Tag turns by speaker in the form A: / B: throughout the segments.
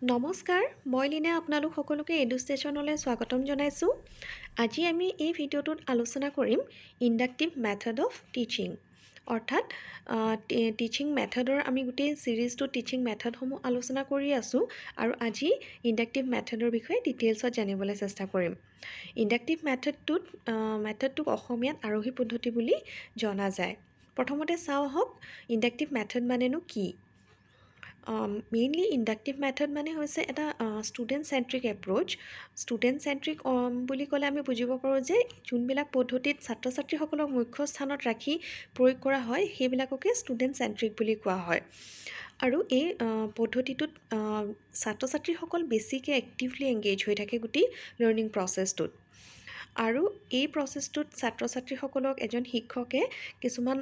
A: নমস্কাৰ, মই লীনা আপোনালোক সকলোকে এডুষ্টেশ্যনলৈ স্বাগতম জনাইছোঁ। আজি আমি এই ভিডিঅ'টোত আলোচনা কৰিম ইণ্ডাক্টিভ মেথড অফ টিচিং। অৰ্থাৎ টিচিং মেথডৰ আমি গোটেই ছিৰিজটো টিচিং মেথডসমূহ আলোচনা কৰি আছোঁ আৰু আজি ইণ্ডাক্টিভ মেথডৰ বিষয়ে ডিটেইলছত জানিবলৈ চেষ্টা কৰিম। ইণ্ডাক্টিভ মেথডটোক অসমীয়াত আৰোহী পদ্ধতি বুলি জনা যায়। প্ৰথমতে চাওঁ আহক ইণ্ডাক্টিভ মেথড মানেনো কি? মেইনলি ইণ্ডাক্টিভ মেথড মানে হৈছে এটা ষ্টুডেণ্ট চেণ্ট্ৰিক এপ্ৰ'চ। ষ্টুডেণ্ট চেণ্ট্ৰিক বুলি ক'লে আমি বুজিব পাৰোঁ যে যোনবিলাক পদ্ধতিত ছাত্ৰ ছাত্ৰীসকলক মুখ্য স্থানত ৰাখি প্ৰয়োগ কৰা হয় সেইবিলাককে ষ্টুডেণ্ট চেণ্ট্ৰিক বুলি কোৱা হয়। আৰু এই পদ্ধতিটোত ছাত্ৰ ছাত্ৰীসকল বেছিকৈ এক্টিভলি এংগেজ হৈ থাকে গোটেই লাৰ্ণিং প্ৰচেছটোত। আৰু এই প্ৰচেছটোত ছাত্ৰ ছাত্ৰীসকলক এজন শিক্ষকে কিছুমান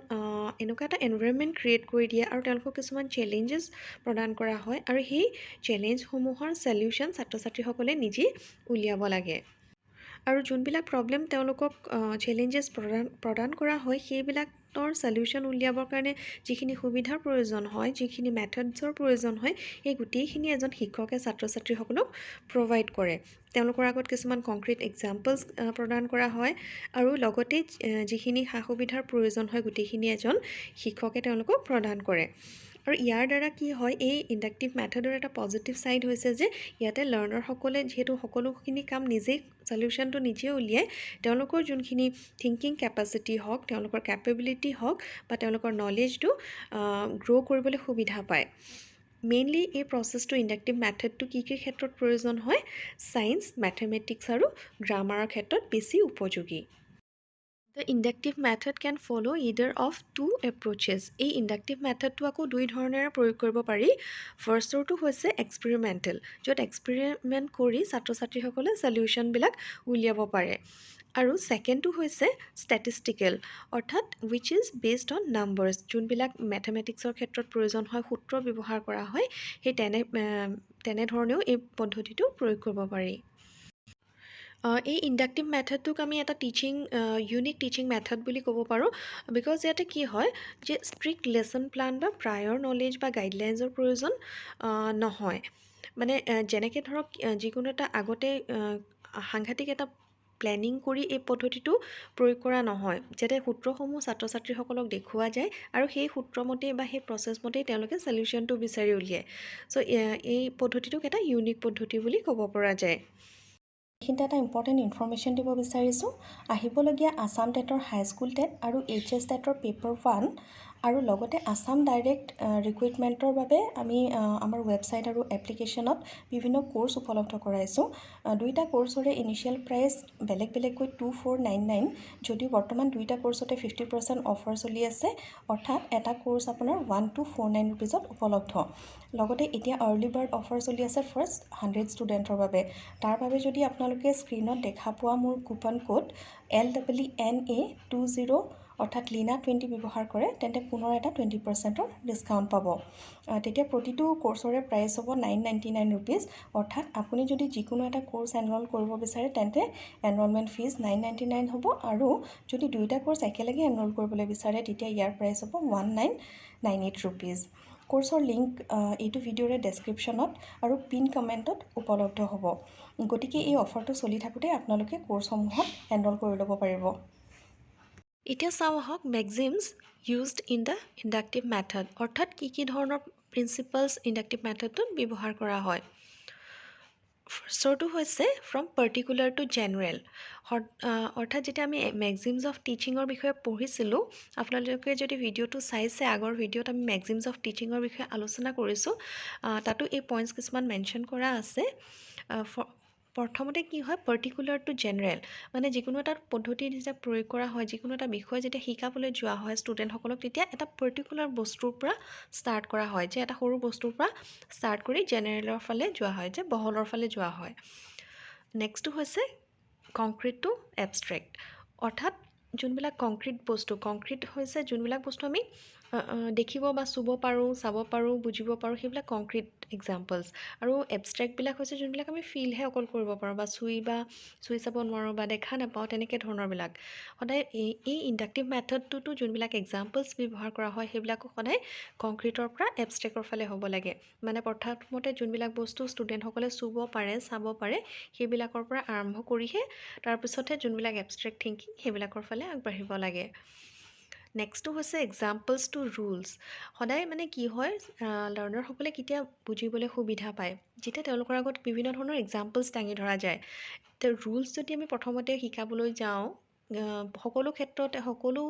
A: এনেকুৱা এটা এনভাইৰনমেণ্ট ক্ৰিয়েট কৰি দিয়ে আৰু তেওঁলোকক কিছুমান চেলেঞ্জেছ প্ৰদান কৰা হয় আৰু সেই চেলেঞ্জসমূহৰ চলিউশ্যন ছাত্ৰ ছাত্ৰীসকলে নিজেই উলিয়াব লাগে। আৰু যোনবিলাক প্ৰব্লেম তেওঁলোকক চেলেঞ্জেছ প্ৰদান কৰা হয় সেইবিলাকৰ চলিউশ্যন উলিয়াবৰ কাৰণে যিখিনি সুবিধাৰ প্ৰয়োজন হয়, যিখিনি মেথডছৰ প্ৰয়োজন হয়, সেই গোটেইখিনি এজন শিক্ষকে ছাত্ৰ ছাত্ৰীসকলক প্ৰভাইড কৰে। তেওঁলোকৰ আগত কিছুমান কংক্ৰিট এক্সাম্পলছ প্ৰদান কৰা হয় আৰু লগতে যিখিনি সা সুবিধাৰ প্ৰয়োজন হয় গোটেইখিনি এজন শিক্ষকে তেওঁলোকক প্ৰদান কৰে। আৰু ইয়াৰ দ্বাৰা কি হয়, এই ইণ্ডাক্টিভ মেথডৰ এটা পজিটিভ ছাইড হৈছে যে ইয়াতে লাৰ্ণাৰসকলে যিহেতু সকলোখিনি কাম নিজেই চলিউশ্যনটো নিজেই উলিয়াই, তেওঁলোকৰ যোনখিনি থিংকিং কেপাচিটি হওক, তেওঁলোকৰ কেপেবিলিটি হওক বা তেওঁলোকৰ নলেজটো গ্ৰ' কৰিবলৈ সুবিধা পায়। মেইনলি এই প্ৰচেছটো ইণ্ডাক্টিভ মেথডটো কি ক্ষেত্ৰত প্ৰয়োজন হয়? ছায়েন্স, মেথমেটিক্স আৰু গ্ৰামাৰৰ ক্ষেত্ৰত বেছি উপযোগী। The inductive method can follow either of two approaches. এই ইণ্ডাক্টিভ মেথডটো আকৌ দুই ধৰণেৰে প্ৰয়োগ কৰিব পাৰি। ফাৰ্ষ্টৰটো হৈছে এক্সপেৰিমেণ্টেল, য'ত এক্সপেৰিমেণ্ট কৰি ছাত্ৰ ছাত্ৰীসকলে চলিউশ্যনবিলাক উলিয়াব পাৰে। আৰু ছেকেণ্ডটো হৈছে ষ্টেটিষ্টিকেল, অৰ্থাৎ wish is based on numbers. যোনবিলাক মেথমেটিক্সৰ ক্ষেত্ৰত প্ৰয়োজন হয়, সূত্ৰ ব্যৱহাৰ কৰা হয়, সেই তেনেধৰণেও এই পদ্ধতিটো প্ৰয়োগ কৰিব পাৰি। এই ইণ্ডাক্টিভ মেথডটোক আমি এটা ইউনিক টিচিং মেথড বুলি ক'ব পাৰোঁ। বিকজ ইয়াতে কি হয় যে ষ্ট্ৰিক্ট লেচন প্লান বা প্ৰায়ৰ নলেজ বা গাইডলাইনছৰ প্ৰয়োজন নহয়। মানে যেনেকৈ ধৰক যিকোনো এটা আগতে সাংঘাতিক এটা প্লেনিং কৰি এই পদ্ধতিটো প্ৰয়োগ কৰা নহয়, যাতে সূত্ৰসমূহ ছাত্ৰ ছাত্ৰীসকলক দেখুওৱা যায় আৰু সেই সূত্ৰমতেই বা সেই প্ৰচেছমতেই তেওঁলোকে চলিউশ্যনটো বিচাৰি উলিয়ায়। ছ' এই পদ্ধতিটোক এটা ইউনিক পদ্ধতি বুলি ক'ব পৰা যায়। এইখিনিতে এটা ইম্পৰ্টেণ্ট ইনফৰ্মেশ্যন দিব বিচাৰিছোঁ। আহিবলগীয়া আছাম টেটৰ হাইস্কুল টেট আৰু HS টেটৰ পেপাৰ 1 আৰু লগতে আছাম ডাইৰেক্ট ৰিক্ৰুইটমেণ্টৰ বাবে আমি আমাৰ ৱেবছাইট আৰু এপ্লিকেশ্যনত বিভিন্ন কোৰ্চ উপলব্ধ কৰাইছোঁ। দুইটা কোৰ্চৰে ইনিচিয়েল প্ৰাইচ বেলেগ বেলেগকৈ 2499, যদিও বৰ্তমান দুইটা কোৰ্চতে 50% অফাৰ চলি আছে, অৰ্থাৎ এটা কোৰ্চ আপোনাৰ 1249 ৰুপিজত উপলব্ধ। লগতে এতিয়া আৰ্লি বাৰ্ড অফাৰ চলি আছে ফাৰ্ষ্ট 100 ষ্টুডেণ্টৰ বাবে। তাৰ বাবে যদি আপোনালোকে স্ক্ৰীণত দেখা পোৱা মোৰ কুপন কোড LEENA20 অৰ্থাৎ লীনা 20 ব্যৱহাৰ কৰে, তেন্তে পুনৰ এটা 20% ডিছকাউণ্ট পাব। তেতিয়া প্ৰতিটো কোৰ্চৰে প্ৰাইচ হ'ব 999 ৰুপিজ। অৰ্থাৎ আপুনি যদি যিকোনো এটা কোৰ্চ এনৰল কৰিব বিচাৰে তেন্তে এনৰলমেণ্ট ফিজ 999 হ'ব, আৰু যদি দুয়োটা কোৰ্চ একেলগে এনৰল কৰিবলৈ বিচাৰে তেতিয়া ইয়াৰ প্ৰাইচ হ'ব 1998 ৰুপিজ। কোৰ্চৰ লিংক এইটো ভিডিঅ'ৰে ডেছক্ৰিপশ্যনত আৰু পিন কমেণ্টত উপলব্ধ হ'ব। গতিকে এই অফাৰটো চলি থাকোঁতে আপোনালোকে কোৰ্চসমূহত এনৰল কৰি ল'ব পাৰিব। এতিয়া চাওঁ আহক maxims used in the inductive method, অৰ্থাৎ কি ধৰণৰ প্ৰিন্সিপালছ ইণ্ডাক্টিভ মেথডটোত ব্যৱহাৰ কৰা হয়। ফাৰ্ষ্টৰটো হৈছে ফ্ৰম পাৰ্টিকুলাৰ টু জেনেৰেল, অৰ্থাৎ যেতিয়া আমি মেক্সিমছ অফ টিচিঙৰ বিষয়ে পঢ়িছিলোঁ, আপোনালোকে যদি ভিডিঅ'টো চাইছে, আগৰ ভিডিঅ'ত আমি মেক্সিমছ অফ টিচিঙৰ বিষয়ে আলোচনা কৰিছোঁ, তাতো এই পইণ্টছ কিছুমান মেনশ্যন কৰা আছে। প্ৰথমতে কি হয়, পাৰ্টিকুলাৰ টু জেনেৰেল, মানে যিকোনো এটা পদ্ধতি যেতিয়া প্ৰয়োগ কৰা হয়, যিকোনো এটা বিষয় যেতিয়া শিকাবলৈ যোৱা হয় ষ্টুডেণ্টসকলক, তেতিয়া এটা পাৰ্টিকুলাৰ বস্তুৰ পৰা ষ্টাৰ্ট কৰা হয়, যে এটা সৰু বস্তুৰ পৰা ষ্টাৰ্ট কৰি জেনেৰেলৰ ফালে যোৱা হয়, যে বহলৰ ফালে যোৱা হয়। নেক্সটটো হৈছে কংক্ৰিট টু এবষ্ট্ৰেক্ট, অৰ্থাৎ যোনবিলাক কংক্ৰিট হৈছে যোনবিলাক বস্তু আমি দেখিব বা চুব পাৰোঁ, চাব পাৰোঁ, বুজিব পাৰোঁ, সেইবিলাক কংক্ৰিট এক্সাম্পলছ আৰু এবষ্ট্ৰেক্টবিলাক হৈছে যোনবিলাক আমি ফিলহে অকল কৰিব পাৰোঁ বা চুই চাব নোৱাৰোঁ বা দেখা নাপাওঁ তেনেকৈ ধৰণৰবিলাক সদায় এই ইণ্ডাক্টিভ মেথডটোতো যোনবিলাক এক্সাম্পলছ ব্যৱহাৰ কৰা হয় সেইবিলাকো সদায় কংক্ৰিটৰ পৰা এবষ্ট্ৰেক্টৰ ফালে হ'ব লাগে মানে প্ৰথমতে যোনবিলাক বস্তু ষ্টুডেণ্টসকলে চুব পাৰে চাব পাৰে সেইবিলাকৰ পৰা আৰম্ভ কৰিহে তাৰপিছতহে যোনবিলাক এবষ্ট্ৰেক্ট থিংকিং সেইবিলাকৰ ফালে আগবাঢ়িব লাগে নেক্সটটো হৈছে এক্সাম্পলছ টু ৰুলছ সদায় মানে কি হয় লাৰ্ণাৰসকলে কেতিয়া বুজিবলৈ সুবিধা পায় যেতিয়া তেওঁলোকৰ আগত বিভিন্ন ধৰণৰ এক্সাম্পলছ দাঙি ধৰা যায় ৰুলছ যদি আমি প্ৰথমতে শিকাবলৈ যাওঁ সকলো ক্ষেত্ৰত সকলো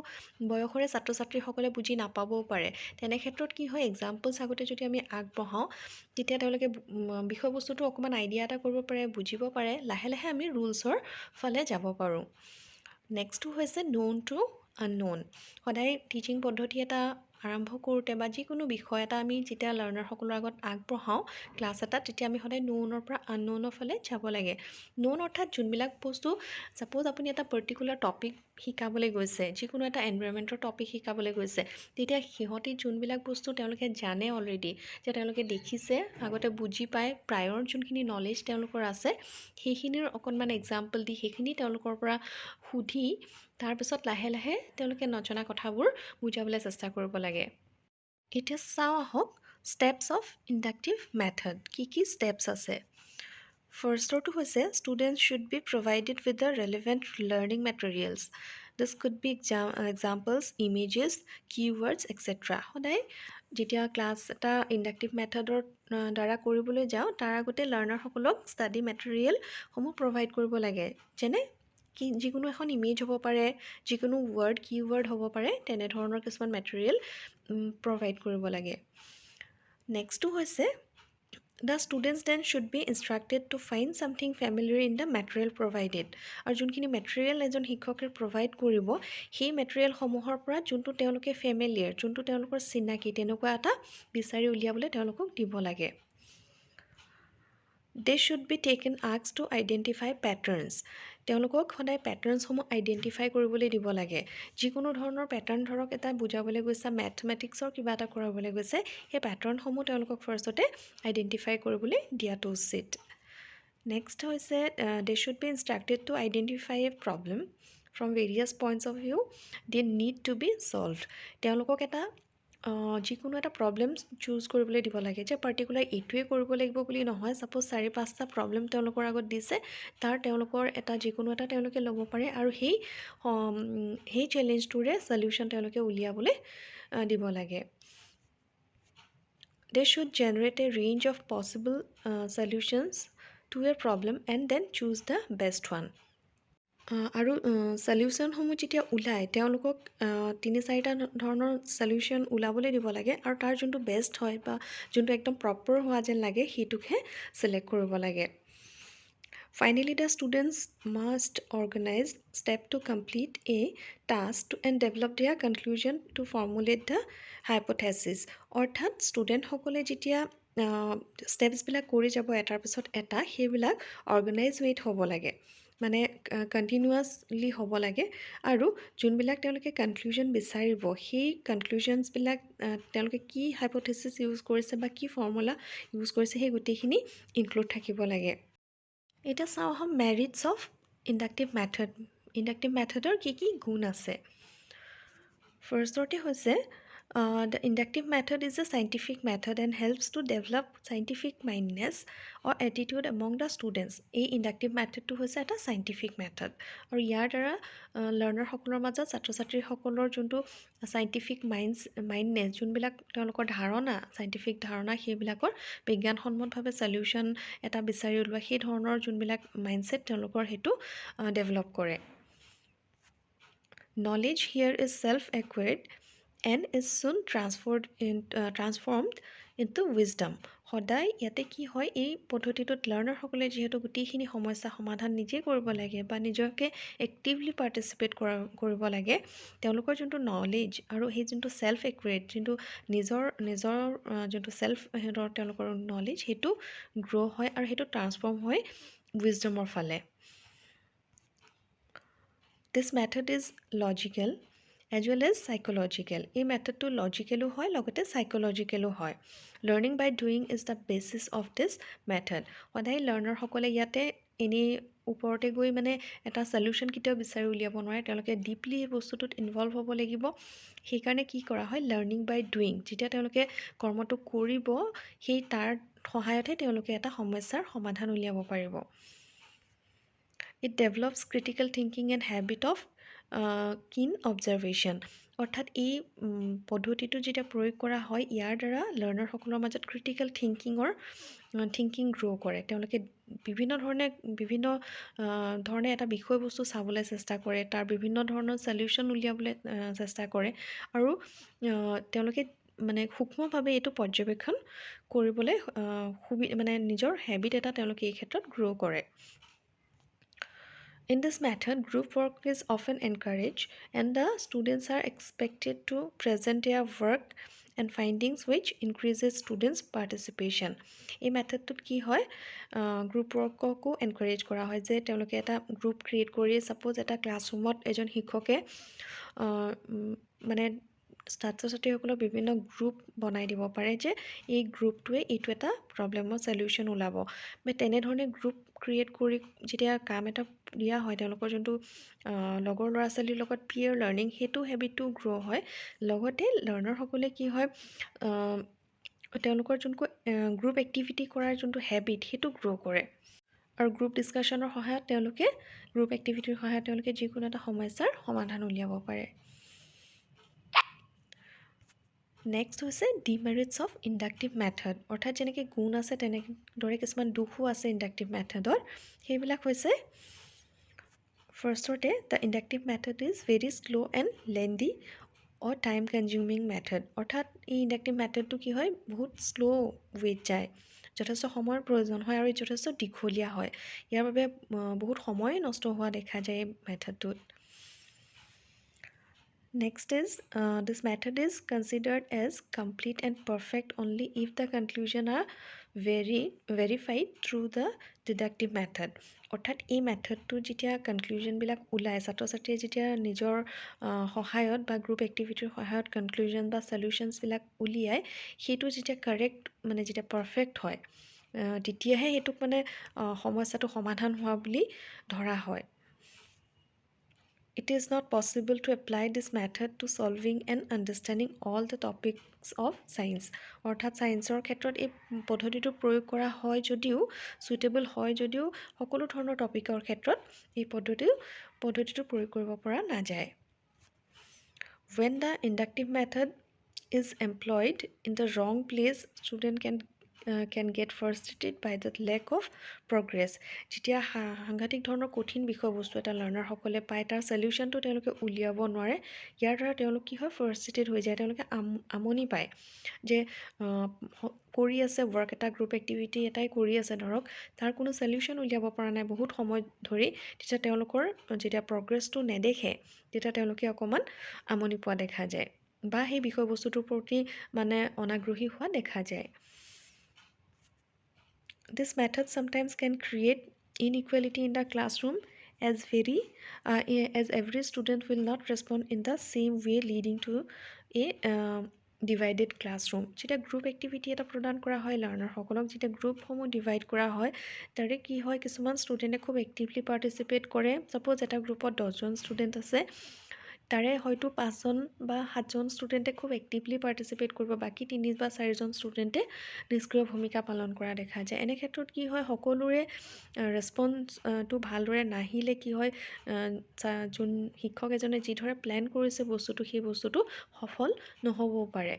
A: বয়সৰে ছাত্ৰ ছাত্ৰীসকলে বুজি নাপাবও পাৰে তেনে ক্ষেত্ৰত কি হয় এক্সাম্পলছ আগতে যদি আমি আগবঢ়াওঁ তেতিয়া তেওঁলোকে বিষয়বস্তুটো অকণমান আইডিয়া এটা কৰিব পাৰে বুজিব পাৰে লাহে লাহে আমি ৰুলছৰ ফালে যাব পাৰোঁ নেক্সটটো হৈছে ন'ন টু আনন'ন সদায় টিচিং পদ্ধতি এটা আৰম্ভ কৰোঁতে বা যিকোনো বিষয় এটা আমি যেতিয়া লাৰ্ণাৰসকলৰ আগত আগবঢ়াওঁ ক্লাছ এটাত তেতিয়া আমি সদায় ন'নৰ পৰা আনন'নৰ ফালে যাব লাগে ন'ন অৰ্থাৎ যোনবিলাক বস্তু ছাপ'জ আপুনি এটা পাৰ্টিকুলাৰ টপিক শিকাবলৈ গৈছে যিকোনো এটা এনভাইৰনমেণ্টৰ টপিক শিকাবলৈ গৈছে তেতিয়া সিহঁতি যোনবিলাক বস্তু তেওঁলোকে জানে অলৰেডি যে তেওঁলোকে দেখিছে আগতে বুজি পায় প্ৰায়ৰ যোনখিনি নলেজ তেওঁলোকৰ আছে সেইখিনিৰ অকণমান এক্সাম্পল দি সেইখিনি তেওঁলোকৰ পৰা সুধি তাৰপিছত লাহে লাহে তেওঁলোকে নজনা কথাবোৰ বুজাবলৈ চেষ্টা কৰিব লাগে এতিয়া চাওঁ আহক ষ্টেপছ অফ ইণ্ডাক্টিভ মেথড কি ষ্টেপছ আছে ফাৰ্ষ্টৰটো হৈছে students should be provided with the relevant learning materials this could be examples images keywords extra সদায় যেতিয়া ক্লাছ এটা ইণ্ডাক্টিভ মেথডৰ দ্বাৰা কৰিবলৈ যাওঁ তাৰ আগতে লাৰ্ণাৰসকলক ষ্টাডি মেটেৰিয়েলসমূহ প্ৰভাইড কৰিব লাগে যেনে যিকোনো এখন ইমেজ হ'ব পাৰে যিকোনো ৱৰ্ড কিৱৰ্ড হ'ব পাৰে তেনেধৰণৰ কিছুমান মেটেৰিয়েল প্ৰভাইড কৰিব লাগে নেক্সটটো হৈছে the students then should be instructed to find something familiar in the material provided আৰু যোনখিনি মেটেৰিয়েল এজন শিক্ষকে প্ৰভাইড কৰিব সেই মেটেৰিয়েলসমূহৰ পৰা যোনটো তেওঁলোকে ফেমিলিয়াৰ যোনটো তেওঁলোকৰ চিনাকি তেনেকুৱা এটা বিচাৰি উলিয়াবলৈ তেওঁলোকক দিব লাগে they should be taken ask two identify patterns তেওঁলোকক সদায় পেটাৰ্ণছসমূহ আইডেণ্টিফাই কৰিবলৈ দিব লাগে যিকোনো ধৰণৰ পেটাৰ্ণ ধৰক এটা বুজাবলৈ গৈছে মেথমেটিক্সৰ কিবা এটা কৰাবলৈ গৈছে সেই পেটাৰ্ণসমূহ তেওঁলোকক ফাৰ্ষ্টতে আইডেণ্টিফাই কৰিবলৈ দিয়াটো উচিত নেক্সট হৈছে they should be instructed to identify a problem from various points of view they need to be solved তেওঁলোকক এটা যিকোনো এটা প্ৰব্লেম চুজ কৰিবলৈ দিব লাগে যে পাৰ্টিকুলাৰ এইটোৱে কৰিব লাগিব বুলি নহয় ছাপ'জ 4-5টা প্ৰব্লেম তেওঁলোকৰ আগত দিছে তাৰ তেওঁলোকৰ এটা যিকোনো এটা তেওঁলোকে ল'ব পাৰে আৰু সেই চেলেঞ্জটোৰে সলিউশ্যন তেওঁলোকে উলিয়াবলৈ দিব লাগে they should generate a range of possible solutions to a problem and then choose the best one আৰু সলিউশ্যনসমূহ যেতিয়া ওলায় তেওঁলোকক 3-4টা ধৰণৰ সলিউশ্যন ওলাবলৈ দিব লাগে আৰু তাৰ যোনটো বেষ্ট হয় বা যোনটো একদম প্ৰপাৰ হোৱা যেন লাগে সেইটোকহে চিলেক্ট কৰিব লাগে finally the students must organise step to complete a task and develop their conclusion to formulate the hypothesis অৰ্থাৎ ষ্টুডেণ্টসকলে যেতিয়া ষ্টেপছবিলাক কৰি যাব এটাৰ পিছত এটা সেইবিলাক অৰ্গেনাইজ ৱেত হ'ব লাগে মানে কণ্টিনিউৱাছলি হ'ব লাগে আৰু যোনবিলাক তেওঁলোকে কনক্লুজন বিচাৰিব সেই কনক্লুজনছবিলাক তেওঁলোকে কি হাইপথেচিছ ইউজ কৰিছে বা কি ফৰ্মুলা ইউজ কৰিছে সেই গোটেইখিনি ইনক্লুড থাকিব লাগে এতিয়া চাওঁ আহক মেৰিটছ অফ ইণ্ডাক্টিভ মেথডৰ কি গুণ আছে ফাৰ্ষ্টতে হৈছে the inductive method is a scientific method and helps to develop scientific mindedness or attitude among the students এই ইণ্ডাক্টিভ মেথডটো হৈছে এটা চাইণ্টিফিক মেথড আৰু ইয়াৰ দ্বাৰা লাৰ্ণাৰসকলৰ মাজত ছাত্ৰ ছাত্ৰীসকলৰ যোনটো চাইণ্টিফিক মাইণ্ডনেছ যোনবিলাক তেওঁলোকৰ ধাৰণা চাইণ্টিফিক ধাৰণা সেইবিলাকৰ বিজ্ঞানসন্মতভাৱে সলিউশ্যন এটা বিচাৰি ওলোৱা সেই ধৰণৰ যোনবিলাক মাইণ্ডছেট তেওঁলোকৰ সেইটো ডেভেলপ কৰে knowledge here is self acquired and is soon transformed into wisdom সদায় ইয়াতে কি হয় এই পদ্ধতিটোত লাৰ্ণাৰসকলে যিহেতু গোটেইখিনি সমস্যা সমাধান নিজে কৰিব লাগে বা নিজকে এক্টিভলি পাৰ্টিচিপেট কৰিব লাগে তেওঁলোকৰ যোনটো নলেজ আৰু সেই যোনটো ছেল্ফ একুৱেৰ্ড যোনটো নিজৰ যোনটো ছেল্ফ তেওঁলোকৰ নলেজ সেইটো গ্ৰ' হয় আৰু সেইটো ট্ৰান্সফৰ্ম হয় উইজডমৰ ফালে this method is logical as well as psychological. এই মেথডটো লজিকেলো হয় লগতে চাইক'লজিকেলো হয়। Learning by doing is the basis of this method. সদায় লাৰ্ণাৰসকলে ইয়াতে এনেই ওপৰতে গৈ মানে এটা চলিউশ্যন কেতিয়াও বিচাৰি উলিয়াব নোৱাৰে, তেওঁলোকে ডিপলি এই বস্তুটোত ইনভলভ হ'ব লাগিব। সেইকাৰণে কি কৰা হয়, লাৰ্ণিং বাই ডুইং, যেতিয়া তেওঁলোকে কৰ্মটো কৰিব সেই তাৰ সহায়তহে তেওঁলোকে এটা সমস্যাৰ সমাধান উলিয়াব পাৰিব। It develops critical thinking and habit of keen observation. অৰ্থাৎ এই পদ্ধতিটো যেতিয়া প্ৰয়োগ কৰা হয় ইয়াৰ দ্বাৰা লাৰ্ণাৰসকলৰ মাজত ক্ৰিটিকেল থিংকিং গ্ৰ' কৰে। তেওঁলোকে বিভিন্ন ধৰণে এটা বিষয়বস্তু চাবলৈ চেষ্টা কৰে, তাৰ বিভিন্ন ধৰণৰ চলিউশ্যন উলিয়াবলৈ চেষ্টা কৰে আৰু তেওঁলোকে মানে সূক্ষ্মভাৱে এইটো পৰ্যবেক্ষণ কৰিবলৈ মানে নিজৰ হেবিট এটা তেওঁলোকে এই ক্ষেত্ৰত গ্ৰ' কৰে। In this method, group work is often encouraged and the students are expected to present their work and findings which increases students' participation. এই মেথডটোত কি হয়, গ্ৰুপ ৱৰ্ককো এনকাৰেজ কৰা হয় যে তেওঁলোকে এটা গ্ৰুপ ক্ৰিয়েট কৰি ছাপ'জ এটা ক্লাছৰুমত এজন শিক্ষকে মানে ছাত্ৰ ছাত্ৰীসকলক বিভিন্ন গ্ৰুপ বনাই দিব পাৰে যে এই গ্ৰুপটোৱে এইটো এটা প্ৰব্লেমৰ চলিউশ্যন ওলাব। তেনেধৰণে গ্ৰুপ ক্ৰিয়েট কৰি যেতিয়া কাম এটা দিয়া হয় তেওঁলোকৰ যোনটো লগৰ ল'ৰা ছোৱালীৰ লগত পিয়াৰ লাৰ্ণিং সেইটো হেবিটটো গ্ৰ' হয়। লগতে লাৰ্ণাৰসকলে কি হয় তেওঁলোকৰ যোনটো গ্ৰুপ এক্টিভিটি কৰাৰ যোনটো হেবিট সেইটো গ্ৰ' কৰে আৰু গ্ৰুপ ডিছকাশ্যনৰ সহায়ত গ্ৰুপ এক্টিভিটিৰ সহায়ত তেওঁলোকে যিকোনো এটা সমস্যাৰ সমাধান উলিয়াব পাৰে। নেক্সট হৈছে ডিমেৰিটছ অফ ইণ্ডাক্টিভ মেথড। অৰ্থাৎ যেনেকৈ গুণ আছে তেনেদৰে কিছুমান দুখো আছে ইণ্ডাক্টিভ মেথডৰ। সেইবিলাক হৈছে ফাৰ্ষ্টতে the inductive method is very slow' and lengthy or time consuming method. অৰ্থাৎ এই ইণ্ডাক্টিভ মেথডটো কি হয়, বহুত শ্ল' ৱেত যায়, যথেষ্ট সময়ৰ প্ৰয়োজন হয় আৰু যথেষ্ট দীঘলীয়া হয়। ইয়াৰ বাবে বহুত সময় নষ্ট হোৱা দেখা যায় এই মেথডটোত। Next is this method is considered as complete and perfect only if the conclusion are verified through the deductive method. অৰ্থাৎ এই মেথডটো যেতিয়া কনক্লুজনবিলাক ওলায়, ছাত্ৰ ছাত্ৰীয়ে যেতিয়া নিজৰ সহায়ত বা গ্ৰুপ এক্টিভিটিৰ সহায়ত কনক্লুজন বা চলিউশ্যনছবিলাক উলিয়ায়, সেইটো যেতিয়া কাৰেক্ট মানে যেতিয়া পাৰফেক্ট হয় তেতিয়াহে সেইটোক মানে সমস্যাটো সমাধান হোৱা বুলি ধৰা হয়। It is not possible to apply this method to solving and understanding all the topics of science. অৰ্থাৎ ছায়েন্সৰ ক্ষেত্ৰত এই পদ্ধতিটো প্ৰয়োগ কৰা হয় যদিও সুইটেবল হয় যদিও সকলো ধৰণৰ টপিকৰ ক্ষেত্ৰত এই পদ্ধতিটো প্ৰয়োগ কৰিব পৰা নাযায়। When the inductive method is employed in the wrong place, student can get frustrated by the lack of progress. যেতিয়া সাংঘাতিক ধৰণৰ কঠিন বিষয়বস্তু এটা লাৰ্ণাৰসকলে পায়, তাৰ চলিউশ্যনটো তেওঁলোকে উলিয়াব নোৱাৰে, ইয়াৰ দ্বাৰা তেওঁলোক কি হয়, ফ্ৰাষ্ট্ৰেটেড হৈ যায়, তেওঁলোকে আমনি পায় যে কৰি আছে ৱৰ্ক এটা, গ্ৰুপ এক্টিভিটি এটাই কৰি আছে ধৰক, তাৰ কোনো চলিউশ্যন উলিয়াব পৰা নাই বহুত সময় ধৰি। তেতিয়া তেওঁলোকৰ যেতিয়া প্ৰগ্ৰেছটো নেদেখে তেতিয়া তেওঁলোকে অকণমান আমনি পোৱা দেখা যায় বা সেই বিষয়বস্তুটোৰ প্ৰতি মানে অনাগ্ৰহী হোৱা দেখা যায়। This method sometimes can create inequality in the classroom as every student will not respond in the same way, leading to a divided classroom. যেতিয়া গ্ৰুপ এক্টিভিটি এটা প্ৰদান কৰা হয় লাৰ্ণাৰসকলক, যেতিয়া গ্ৰুপসমূহ ডিভাইড কৰা হয় তাৰে কি হয়, কিছুমান ষ্টুডেণ্টে খুব এক্টিভলি পাৰ্টিচিপেট কৰে। ছাপ'জ এটা গ্ৰুপত 10জন ষ্টুডেণ্ট আছে, তাৰে হয়তো 5জন বা 7জন ষ্টুডেণ্টে খুব এক্টিভলি পাৰ্টিচিপেট কৰিব, বাকী 3 বা 4জন ষ্টুডেণ্টে নিষ্ক্ৰিয় ভূমিকা পালন কৰা দেখা যায়। এনে ক্ষেত্ৰত কি হয়, সকলোৰে ৰেছপন্সটো ভালদৰে নাহিলে কি হয়, যোন শিক্ষক এজনে যিদৰে প্লেন কৰিছে বস্তুটো সেই বস্তুটো সফল নহ'বও পাৰে।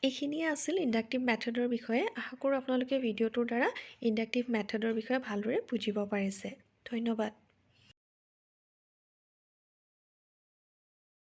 A: এইখিনিয়ে আছিল ইণ্ডাক্টিভ মেথডৰ বিষয়ে। আশা কৰোঁ আপোনালোকে ভিডিঅ'টোৰ দ্বাৰা ইণ্ডাক্টিভ মেথডৰ বিষয়ে ভালদৰে বুজিব পাৰিছে। ধন্যবাদ।